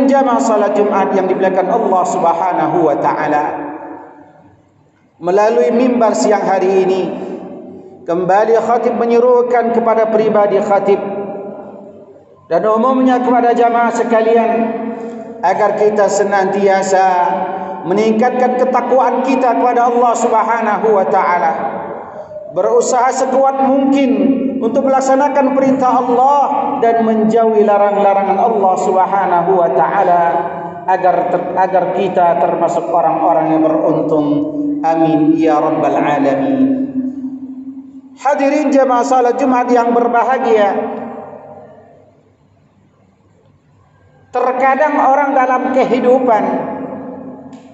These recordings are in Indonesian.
jamaah salat Jumat yang dimuliakan Allah Subhanahu wa taala, melalui mimbar siang hari ini kembali khatib menyerukan kepada pribadi khatib dan umumnya kepada jamaah sekalian agar kita senantiasa meningkatkan ketakwaan kita kepada Allah Subhanahu wa taala, berusaha sekuat mungkin untuk melaksanakan perintah Allah dan menjauhi larangan-larangan Allah Subhanahu wa taala agar kita termasuk orang-orang yang beruntung. Amin ya rabbal alamin. Hadirin jemaah salat Jumat yang berbahagia, terkadang orang dalam kehidupan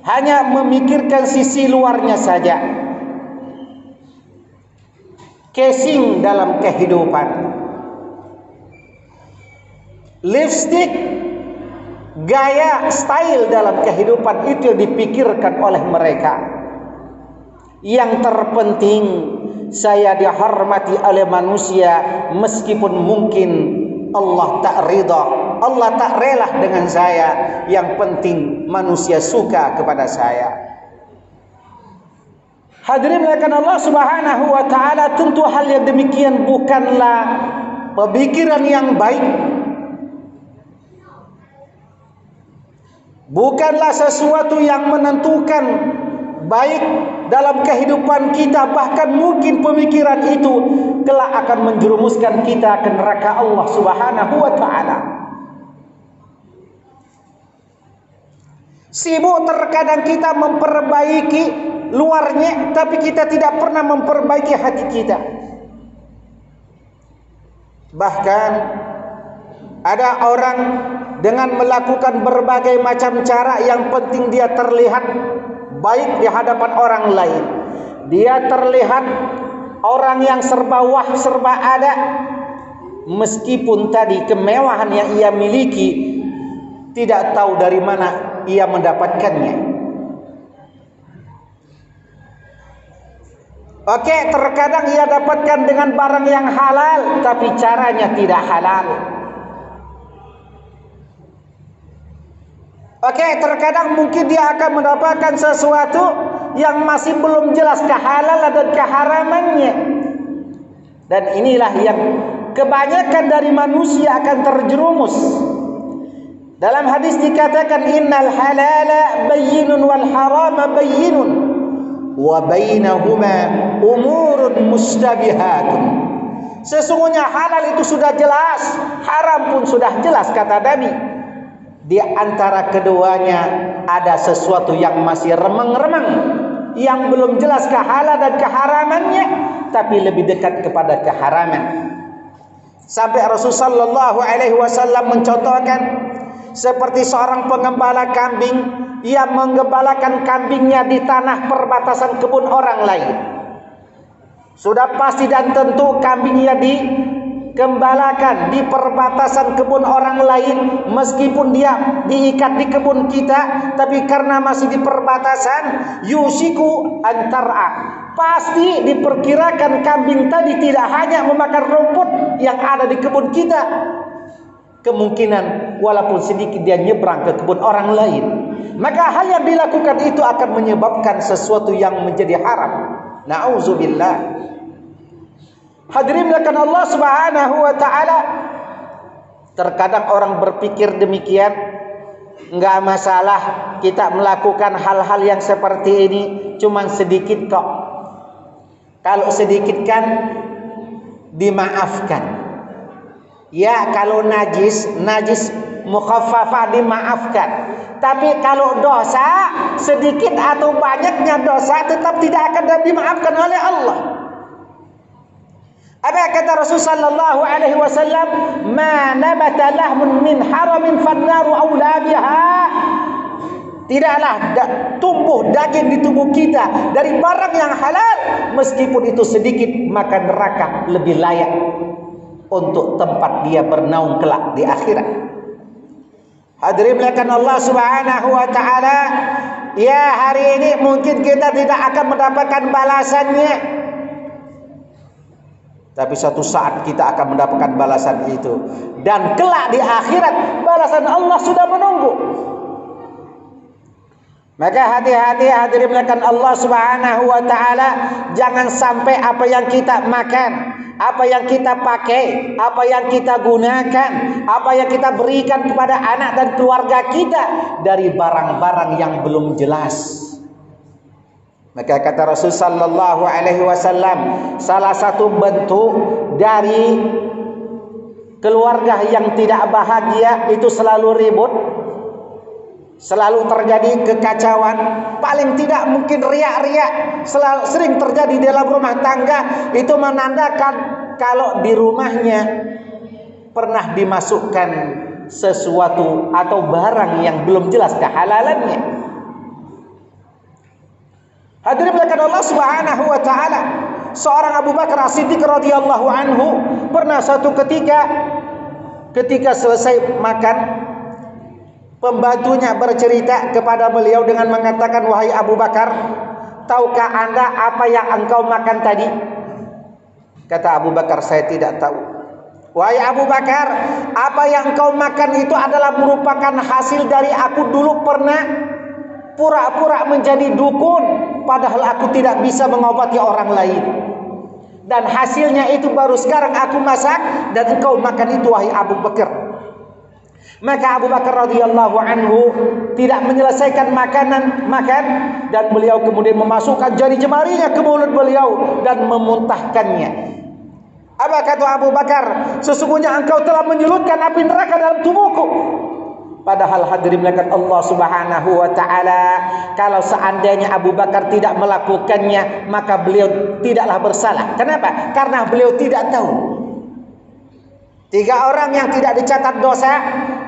hanya memikirkan sisi luarnya saja, casing dalam kehidupan, lipstick, gaya, style dalam kehidupan, itu yang dipikirkan oleh mereka. Yang terpenting saya dihormati oleh manusia meskipun mungkin Allah tak ridha, Allah tak rela dengan saya. Yang penting manusia suka kepada saya. Hadirin melakukan Allah Subhanahu wa taala, tentu hal yang demikian bukanlah pemikiran yang baik, bukanlah sesuatu yang menentukan baik dalam kehidupan kita. Bahkan mungkin pemikiran itu kelak akan menjerumuskan kita ke neraka Allah Subhanahu wa taala. Sibuk terkadang kita memperbaiki luarnya, tapi kita tidak pernah memperbaiki hati kita. Bahkan ada orang dengan melakukan berbagai macam cara, yang penting dia terlihat baik di hadapan orang lain. Dia terlihat orang yang serba wah, serba ada, meskipun tadi kemewahan yang ia miliki tidak tahu dari mana ia mendapatkannya. Oke, terkadang ia dapatkan dengan barang yang halal, tapi caranya tidak halal. Oke, terkadang mungkin dia akan mendapatkan sesuatu yang masih belum jelas kehalalan dan keharamannya. Dan inilah yang kebanyakan dari manusia akan terjerumus. Dalam hadis dikatakan, innal halala bayyinun wal harama bayyinun wa bainahuma umurun mustabihatun. Sesungguhnya halal itu sudah jelas, haram pun sudah jelas, kata Nabi. Di antara keduanya ada sesuatu yang masih remeng-remeng, yang belum jelas kehalalan dan keharamannya, tapi lebih dekat kepada keharaman. Sampai Rasulullah SAW mencontohkan seperti seorang pengembala kambing yang menggembalakan kambingnya di tanah perbatasan kebun orang lain. Sudah pasti dan tentu kambingnya digembalakan di perbatasan kebun orang lain, meskipun dia diikat di kebun kita, tapi karena masih di perbatasan, yusiku antara, pasti diperkirakan kambing tadi tidak hanya memakan rumput yang ada di kebun kita, kemungkinan walaupun sedikit dia nyebrang ke kebun orang lain. Maka hal yang dilakukan itu akan menyebabkan sesuatu yang menjadi haram. Na'udzubillah. Hadirin melakukan Allah Subhanahu wa taala. Terkadang orang berpikir demikian, enggak masalah kita melakukan hal-hal yang seperti ini, cuman sedikit kok. Kalau sedikit kan dimaafkan. Ya, kalau najis mukhaffafah dimaafkan. Tapi kalau dosa sedikit atau banyaknya dosa tetap tidak akan dimaafkan oleh Allah. Apa kata Rasul sallallahu alaihi wasallam? Ma nabata lahmun min haramin fannaru aula biha. Tidaklah tumbuh daging di tubuh kita dari barang yang halal, meskipun itu sedikit, maka neraka lebih layak untuk tempat dia bernaung kelak di akhirat. Hadirin melakukan Allah Subhanahu wa taala, ya hari ini mungkin kita tidak akan mendapatkan balasannya. Tapi suatu saat kita akan mendapatkan balasan itu. Dan kelak di akhirat balasan Allah sudah menunggu. Maka hati-hati hadirin melakukan Allah Subhanahu wa taala, jangan sampai apa yang kita makan, apa yang kita pakai, apa yang kita gunakan, apa yang kita berikan kepada anak dan keluarga kita dari barang-barang yang belum jelas. Maka kata Rasul sallallahu alaihi wasallam, salah satu bentuk dari keluarga yang tidak bahagia itu selalu ribut, selalu terjadi kekacauan, paling tidak mungkin riak-riak, sering terjadi dalam rumah tangga. Itu menandakan kalau di rumahnya pernah dimasukkan sesuatu atau barang yang belum jelas kehalalannya. Hadirin melakukan Allah Subhanahu wa taala, seorang Abu Bakar As-Siddiq radhiyallahu anhu pernah suatu ketika selesai makan, pembantunya bercerita kepada beliau dengan mengatakan, "Wahai Abu Bakar, tahukah Anda apa yang engkau makan tadi?" Kata Abu Bakar, "Saya tidak tahu." "Wahai Abu Bakar, apa yang engkau makan itu adalah merupakan hasil dari aku dulu pernah pura-pura menjadi dukun, padahal aku tidak bisa mengobati orang lain. Dan hasilnya itu baru sekarang aku masak dan engkau makan itu, wahai Abu Bakar." Maka Abu Bakar radhiyallahu anhu tidak menyelesaikan makan dan beliau kemudian memasukkan jari jemarinya ke mulut beliau dan memuntahkannya. Apa kata Abu Bakar? "Sesungguhnya engkau telah menyulutkan api neraka dalam tubuhku." Padahal hadirin melakukan Allah Subhanahu wa taala, kalau seandainya Abu Bakar tidak melakukannya, maka beliau tidaklah bersalah. Kenapa? Karena beliau tidak tahu. 3 orang yang tidak dicatat dosa.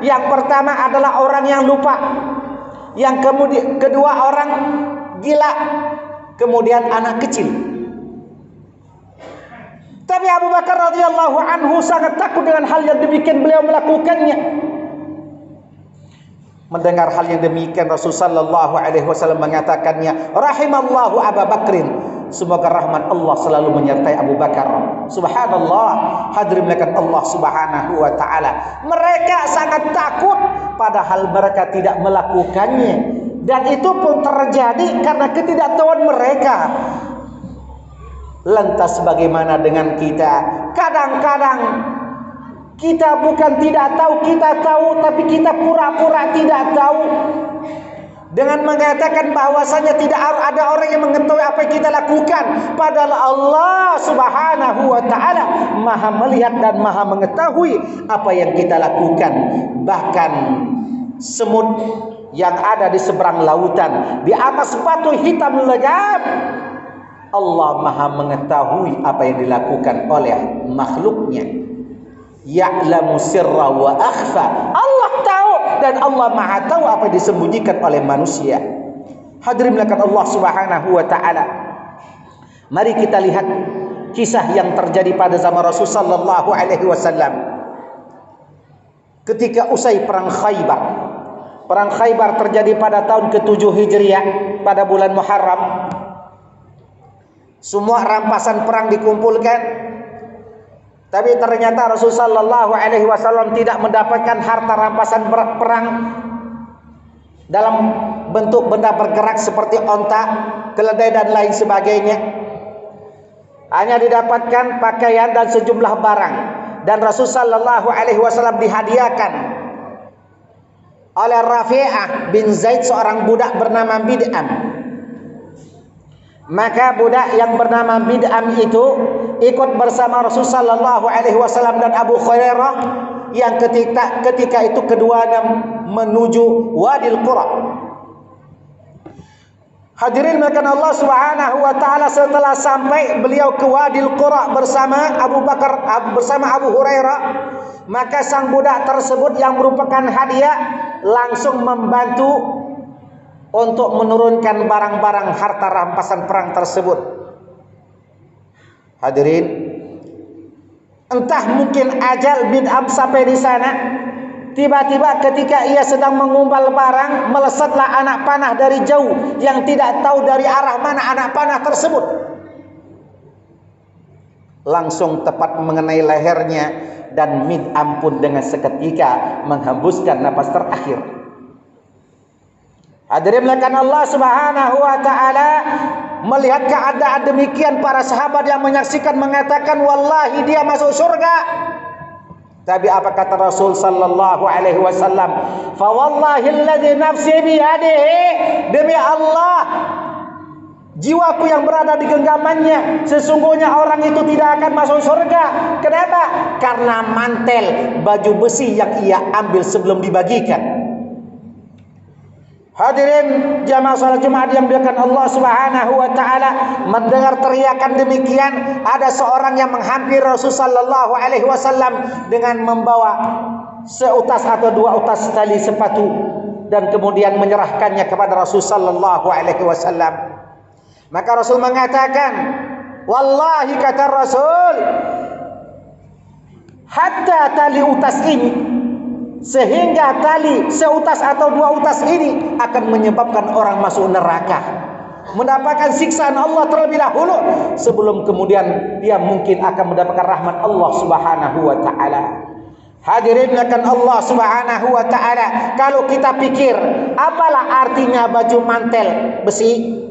Yang pertama adalah orang yang lupa. Yang kedua orang gila. Kemudian anak kecil. Tapi Abu Bakar radhiyallahu anhu sangat takut dengan hal yang demikian, beliau melakukannya. Mendengar hal yang demikian, Rasulullah sallallahu alaihi wasallam mengatakannya, "Rahimallahu Abu Bakrin." Semoga rahmat Allah selalu menyertai Abu Bakar. Subhanallah, hadirin melakukan Allah Subhanahu wa taala. Mereka sangat takut padahal mereka tidak melakukannya. Dan itu pun terjadi karena ketidaktahuan mereka. Lantas bagaimana dengan kita? Kadang-kadang kita bukan tidak tahu, kita tahu, tapi kita pura-pura tidak tahu dengan mengatakan bahwasanya tidak ada orang yang mengetahui apa yang kita lakukan, padahal Allah Subhanahu wa taala Maha melihat dan Maha mengetahui apa yang kita lakukan. Bahkan semut yang ada di seberang lautan, di atas batu hitam legam, Allah Maha mengetahui apa yang dilakukan oleh makhluknya. Ya'lamu sirra wa akhfa. Allah tahu dan Allah Maha tahu apa yang disembunyikan oleh manusia. Hadirin melakukan Allah Subhanahu wa taala. Mari kita lihat kisah yang terjadi pada zaman Rasul sallallahu alaihi wasallam. Ketika usai perang Khaybar. Perang Khaybar terjadi pada tahun ke-7 Hijriah pada bulan Muharram. Semua rampasan perang dikumpulkan. Tapi ternyata Rasulullah sallallahu alaihi wasallam tidak mendapatkan harta rampasan perang dalam bentuk benda bergerak seperti onta, keledai dan lain sebagainya. Hanya didapatkan pakaian dan sejumlah barang. Dan Rasulullah sallallahu alaihi wasallam dihadiahkan oleh Rafi'ah bin Zaid, seorang budak bernama Bid'am. Maka budak yang bernama Bid'am itu ikut bersama Rasul sallallahu alaihi wasallam dan Abu Hurairah yang ketika itu keduanya menuju Wadil Qura. Hadirin melakukan Allah Subhanahu wa taala, setelah sampai beliau ke Wadil Qura bersama Abu Hurairah, maka sang budak tersebut yang merupakan hadiah langsung membantu untuk menurunkan barang-barang harta rampasan perang tersebut. Hadirin, entah mungkin ajal Bid'am sampai di sana, tiba-tiba ketika ia sedang mengumpal barang, melesatlah anak panah dari jauh yang tidak tahu dari arah mana anak panah tersebut. langsung tepat mengenai lehernya dan minta ampun dengan seketika menghembuskan napas terakhir. Hadirin melakukan Allah Subhanahu wa taala, melihat keadaan demikian para sahabat yang menyaksikan mengatakan wallahi dia masuk surga. Tapi apa kata Rasul sallallahu alaihi wasallam? Fa wallahi alladzi nafsi bi yadihi, demi Allah jiwaku yang berada di genggamannya, sesungguhnya orang itu tidak akan masuk surga. Kenapa? Karena mantel baju besi yang ia ambil sebelum dibagikan. Hadirin jamaah salat Jumat yang dimuliakan Allah Subhanahu wa taala, mendengar teriakan demikian, ada seorang yang menghampiri Rasul sallallahu alaihi wasallam dengan membawa seutas atau dua utas tali sepatu dan kemudian menyerahkannya kepada Rasul sallallahu alaihi wasallam. Maka Rasul mengatakan, wallahi kata Rasul, hatta tali utas ini, sehingga tali seutas atau dua utas ini akan menyebabkan orang masuk neraka, mendapatkan siksaan Allah terlebih dahulu sebelum kemudian dia mungkin akan mendapatkan rahmat Allah Subhanahu wa taala. Hadirin akan Allah Subhanahu wa taala, kalau kita pikir apalah artinya baju mantel besi,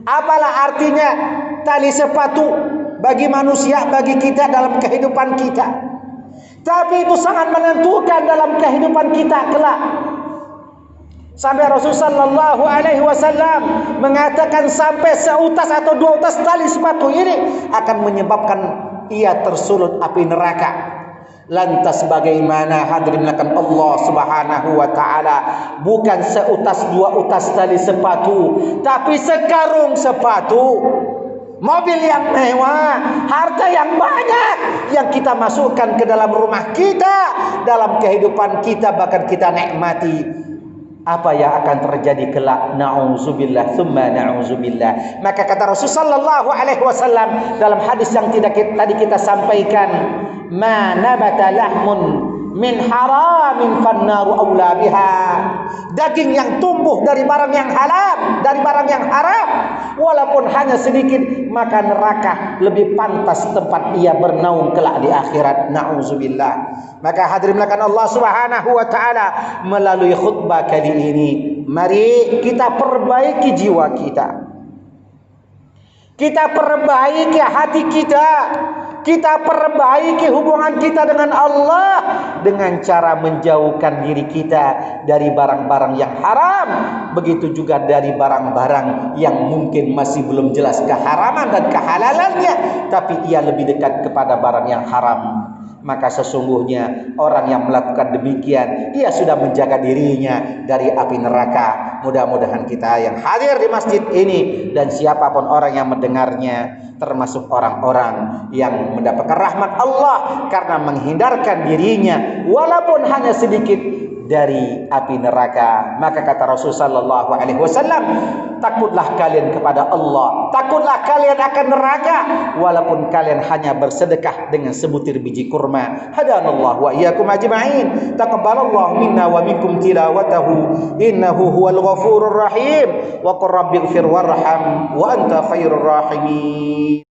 apalah artinya tali sepatu bagi manusia, bagi kita dalam kehidupan kita, tapi itu sangat menentukan dalam kehidupan kita kelak. Sampai Rasul sallallahu alaihi wasallam mengatakan sampai seutas atau dua utas tali sepatu ini akan menyebabkan ia tersulut api neraka. Lantas bagaimana hadirin akan Allah Subhanahu wa taala, bukan seutas dua utas tali sepatu, tapi sekarung sepatu, mobil yang mewah, harta yang banyak yang kita masukkan ke dalam rumah kita, dalam kehidupan kita, bahkan kita nikmati. Apa yang akan terjadi kelak? Na'udzubillah tsumma na'udzubillah. Maka kata Rasul sallallahu alaihi wasallam dalam hadis yang tadi kita sampaikan, ma nabata lahmun min haramin fannaru aula biha. Daging yang tumbuh dari barang yang halal, dari barang yang haram, walaupun hanya sedikit, maka neraka lebih pantas tempat ia bernaung kelak di akhirat. Na'udzubillah. Maka hadirin melakukan Allah Subhanahu wa taala, melalui khutbah kali ini, mari kita perbaiki jiwa kita. Kita perbaiki hati kita. Kita perbaiki hubungan kita dengan Allah dengan cara menjauhkan diri kita dari barang-barang yang haram. Begitu juga dari barang-barang yang mungkin masih belum jelas keharaman dan kehalalannya, tapi ia lebih dekat kepada barang yang haram. Maka sesungguhnya orang yang melakukan demikian, ia sudah menjaga dirinya dari api neraka. Mudah-mudahan kita yang hadir di masjid ini dan siapapun orang yang mendengarnya termasuk orang-orang yang mendapatkan rahmat Allah karena menghindarkan dirinya walaupun hanya sedikit dari api neraka. Maka kata Rasul sallallahu alaihi wasallam, takutlah kalian kepada Allah, takutlah kalian akan neraka walaupun kalian hanya bersedekah dengan sebutir biji kurma. Hadanallahu wa iyyakum ajma'in. Taqabbalallahu minna wa minkum tilawatahu innahu huwal ghafurur rahim. Wa qur rabbighfir warham wa anta khairur rahimin.